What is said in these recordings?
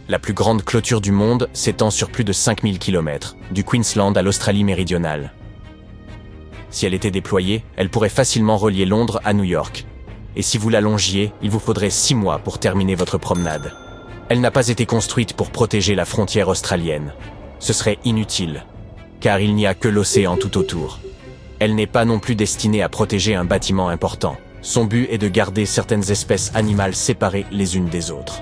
La plus grande clôture du monde s'étend sur plus de 5000 km, du Queensland à l'Australie méridionale. Si elle était déployée, elle pourrait facilement relier Londres à New York. Et si vous la longiez, il vous faudrait 6 mois pour terminer votre promenade. Elle n'a pas été construite pour protéger la frontière australienne. Ce serait inutile, car il n'y a que l'océan tout autour. Elle n'est pas non plus destinée à protéger un bâtiment important. Son but est de garder certaines espèces animales séparées les unes des autres.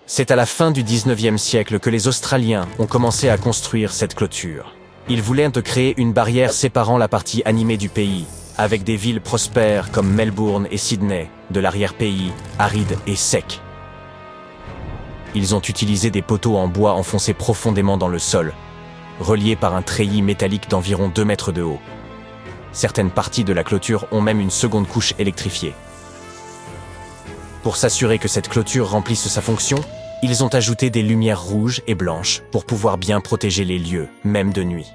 C'est à la fin du 19e siècle que les Australiens ont commencé à construire cette clôture. Ils voulaient créer une barrière séparant la partie animée du pays, avec des villes prospères comme Melbourne et Sydney, de l'arrière-pays, aride et sec. Ils ont utilisé des poteaux en bois enfoncés profondément dans le sol, reliés par un treillis métallique d'environ 2 mètres de haut. Certaines parties de la clôture ont même une seconde couche électrifiée. Pour s'assurer que cette clôture remplisse sa fonction, ils ont ajouté des lumières rouges et blanches pour pouvoir bien protéger les lieux, même de nuit.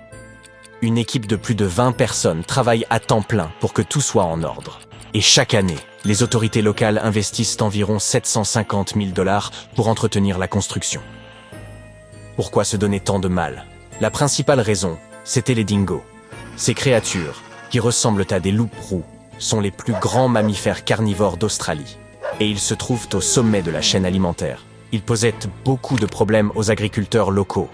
Une équipe de plus de 20 personnes travaille à temps plein pour que tout soit en ordre. Et chaque année, les autorités locales investissent environ 750 000 $ pour entretenir la construction. Pourquoi se donner tant de mal? La principale raison, c'était les dingos. Ces créatures, qui ressemblent à des loups-roux, sont les plus grands mammifères carnivores d'Australie. Et ils se trouvent au sommet de la chaîne alimentaire. Ils posaient beaucoup de problèmes aux agriculteurs locaux,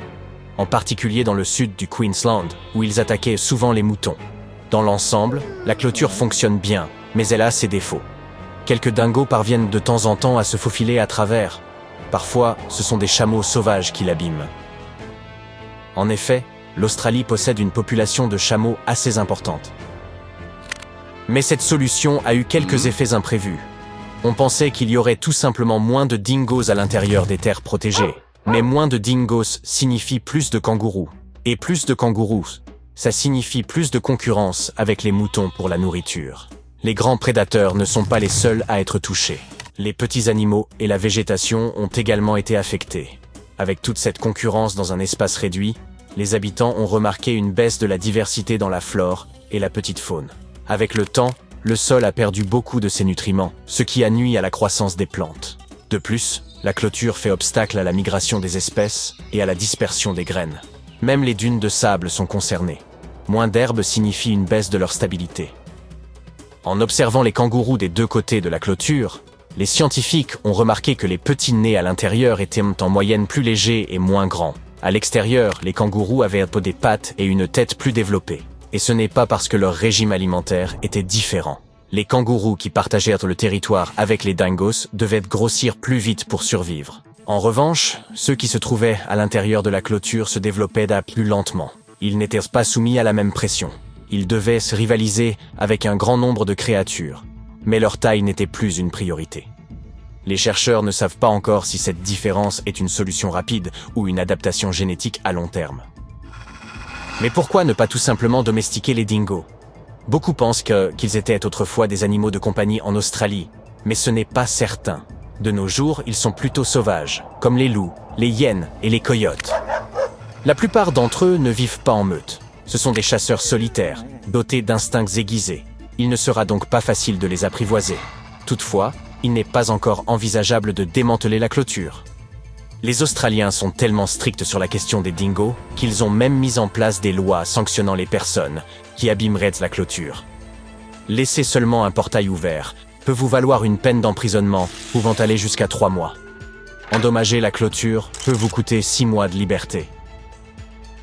en particulier dans le sud du Queensland, où ils attaquaient souvent les moutons. Dans l'ensemble, la clôture fonctionne bien, mais elle a ses défauts. Quelques dingos parviennent de temps en temps à se faufiler à travers. Parfois, ce sont des chameaux sauvages qui l'abîment. En effet, l'Australie possède une population de chameaux assez importante. Mais cette solution a eu quelques effets imprévus. On pensait qu'il y aurait tout simplement moins de dingos à l'intérieur des terres protégées. Mais moins de dingos signifie plus de kangourous. Et plus de kangourous, ça signifie plus de concurrence avec les moutons pour la nourriture. Les grands prédateurs ne sont pas les seuls à être touchés. Les petits animaux et la végétation ont également été affectés. Avec toute cette concurrence dans un espace réduit, les habitants ont remarqué une baisse de la diversité dans la flore et la petite faune. Avec le temps, le sol a perdu beaucoup de ses nutriments, ce qui a nui à la croissance des plantes. De plus, la clôture fait obstacle à la migration des espèces et à la dispersion des graines. Même les dunes de sable sont concernées. Moins d'herbe signifie une baisse de leur stabilité. En observant les kangourous des deux côtés de la clôture, les scientifiques ont remarqué que les petits nez à l'intérieur étaient en moyenne plus légers et moins grands. À l'extérieur, les kangourous avaient des pattes et une tête plus développées. Et ce n'est pas parce que leur régime alimentaire était différent. Les kangourous qui partageaient le territoire avec les dingos devaient grossir plus vite pour survivre. En revanche, ceux qui se trouvaient à l'intérieur de la clôture se développaient plus lentement. Ils n'étaient pas soumis à la même pression. Ils devaient se rivaliser avec un grand nombre de créatures. Mais leur taille n'était plus une priorité. Les chercheurs ne savent pas encore si cette différence est une solution rapide ou une adaptation génétique à long terme. Mais pourquoi ne pas tout simplement domestiquer les dingos? Beaucoup pensent qu'ils étaient autrefois des animaux de compagnie en Australie, mais ce n'est pas certain. De nos jours, ils sont plutôt sauvages, comme les loups, les hyènes et les coyotes. La plupart d'entre eux ne vivent pas en meute. Ce sont des chasseurs solitaires, dotés d'instincts aiguisés. Il ne sera donc pas facile de les apprivoiser. Toutefois, il n'est pas encore envisageable de démanteler la clôture. Les Australiens sont tellement stricts sur la question des dingos qu'ils ont même mis en place des lois sanctionnant les personnes qui abîmeraient la clôture. Laisser seulement un portail ouvert peut vous valoir une peine d'emprisonnement pouvant aller jusqu'à 3 mois. Endommager la clôture peut vous coûter 6 mois de liberté.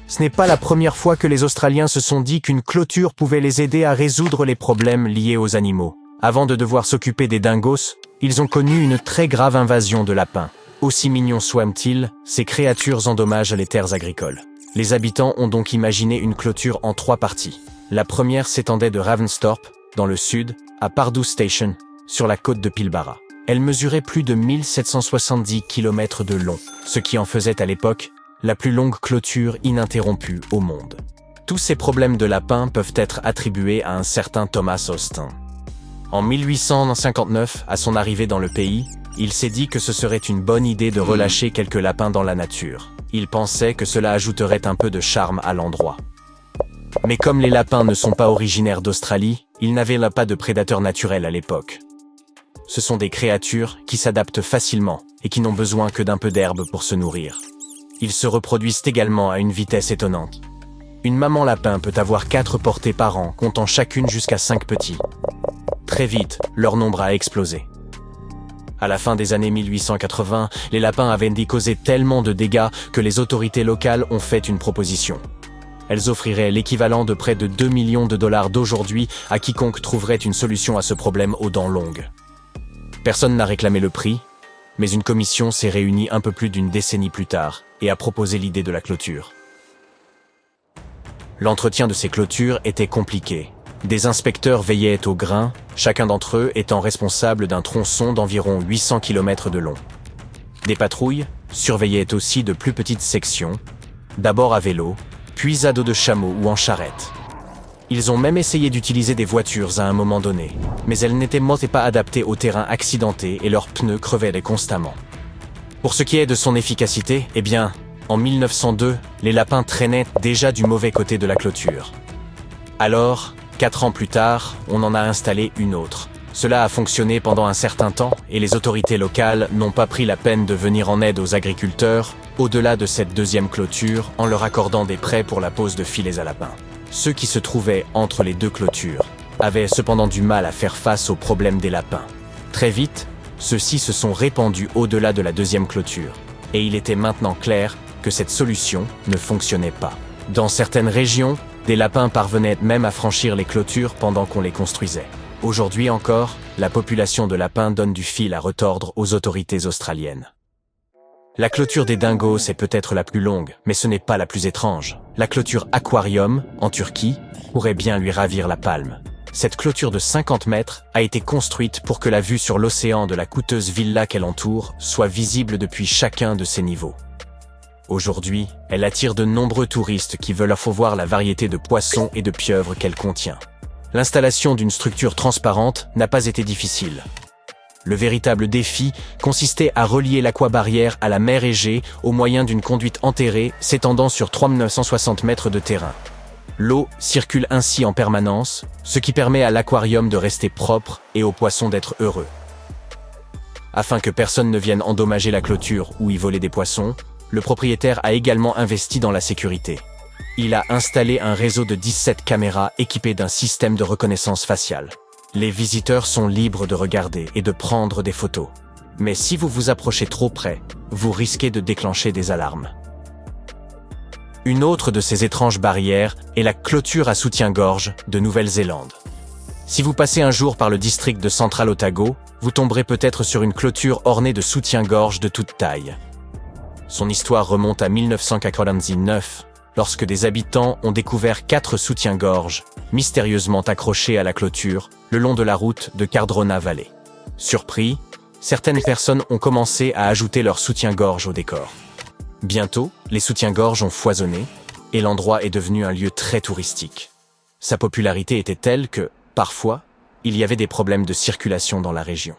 Ce n'est pas la première fois que les Australiens se sont dit qu'une clôture pouvait les aider à résoudre les problèmes liés aux animaux. Avant de devoir s'occuper des dingos, ils ont connu une très grave invasion de lapins. Aussi mignons soient-ils, ces créatures endommagent les terres agricoles. Les habitants ont donc imaginé une clôture en 3 parties. La première s'étendait de Ravensthorpe, dans le sud, à Pardoe Station, sur la côte de Pilbara. Elle mesurait plus de 1770 km de long, ce qui en faisait à l'époque la plus longue clôture ininterrompue au monde. Tous ces problèmes de lapins peuvent être attribués à un certain Thomas Austin. En 1859, à son arrivée dans le pays, il s'est dit que ce serait une bonne idée de relâcher quelques lapins dans la nature. Il pensait que cela ajouterait un peu de charme à l'endroit. Mais comme les lapins ne sont pas originaires d'Australie, ils n'avaient là pas de prédateurs naturels à l'époque. ce sont des créatures qui s'adaptent facilement et qui n'ont besoin que d'un peu d'herbe pour se nourrir. Ils se reproduisent également à une vitesse étonnante. Une maman lapin peut avoir 4 portées par an, comptant chacune jusqu'à 5 petits. Très vite, leur nombre a explosé. À la fin des années 1880, les lapins avaient causé tellement de dégâts que les autorités locales ont fait une proposition. Elles offriraient l'équivalent de près de 2 millions de dollars d'aujourd'hui à quiconque trouverait une solution à ce problème aux dents longues. Personne n'a réclamé le prix, mais une commission s'est réunie un peu plus d'une décennie plus tard et a proposé l'idée de la clôture. L'entretien de ces clôtures était compliqué. Des inspecteurs veillaient au grain, chacun d'entre eux étant responsable d'un tronçon d'environ 800 km de long. Des patrouilles surveillaient aussi de plus petites sections, d'abord à vélo, puis à dos de chameau ou en charrette. Ils ont même essayé d'utiliser des voitures à un moment donné, mais elles n'étaient pas adaptées au terrain accidenté et leurs pneus crevaient constamment. Pour ce qui est de son efficacité, eh bien, en 1902, les lapins traînaient déjà du mauvais côté de la clôture. Alors, 4 ans plus tard, on en a installé une autre. Cela a fonctionné pendant un certain temps et les autorités locales n'ont pas pris la peine de venir en aide aux agriculteurs au-delà de cette deuxième clôture en leur accordant des prêts pour la pose de filets à lapins. Ceux qui se trouvaient entre les deux clôtures avaient cependant du mal à faire face aux problèmes des lapins. Très vite, ceux-ci se sont répandus au-delà de la deuxième clôture et il était maintenant clair que cette solution ne fonctionnait pas. Dans certaines régions, des lapins parvenaient même à franchir les clôtures pendant qu'on les construisait. Aujourd'hui encore, la population de lapins donne du fil à retordre aux autorités australiennes. La clôture des dingos est peut-être la plus longue, mais ce n'est pas la plus étrange. La clôture Aquarium, en Turquie, pourrait bien lui ravir la palme. Cette clôture de 50 mètres a été construite pour que la vue sur l'océan de la coûteuse villa qu'elle entoure soit visible depuis chacun de ses niveaux. Aujourd'hui, elle attire de nombreux touristes qui veulent voir la variété de poissons et de pieuvres qu'elle contient. L'installation d'une structure transparente n'a pas été difficile. Le véritable défi consistait à relier l'aquabarrière à la mer Égée au moyen d'une conduite enterrée s'étendant sur 3960 mètres de terrain. L'eau circule ainsi en permanence, ce qui permet à l'aquarium de rester propre et aux poissons d'être heureux. Afin que personne ne vienne endommager la clôture ou y voler des poissons, le propriétaire a également investi dans la sécurité. Il a installé un réseau de 17 caméras équipées d'un système de reconnaissance faciale. Les visiteurs sont libres de regarder et de prendre des photos. Mais si vous vous approchez trop près, vous risquez de déclencher des alarmes. Une autre de ces étranges barrières est la clôture à soutien-gorge de Nouvelle-Zélande. Si vous passez un jour par le district de Central Otago, vous tomberez peut-être sur une clôture ornée de soutien-gorge de toute taille. Son histoire remonte à 1999, lorsque des habitants ont découvert 4 soutiens-gorge, mystérieusement accrochés à la clôture, le long de la route de Cardrona Valley. Surpris, certaines personnes ont commencé à ajouter leurs soutiens-gorge au décor. Bientôt, les soutiens-gorge ont foisonné, et l'endroit est devenu un lieu très touristique. Sa popularité était telle que, parfois, il y avait des problèmes de circulation dans la région.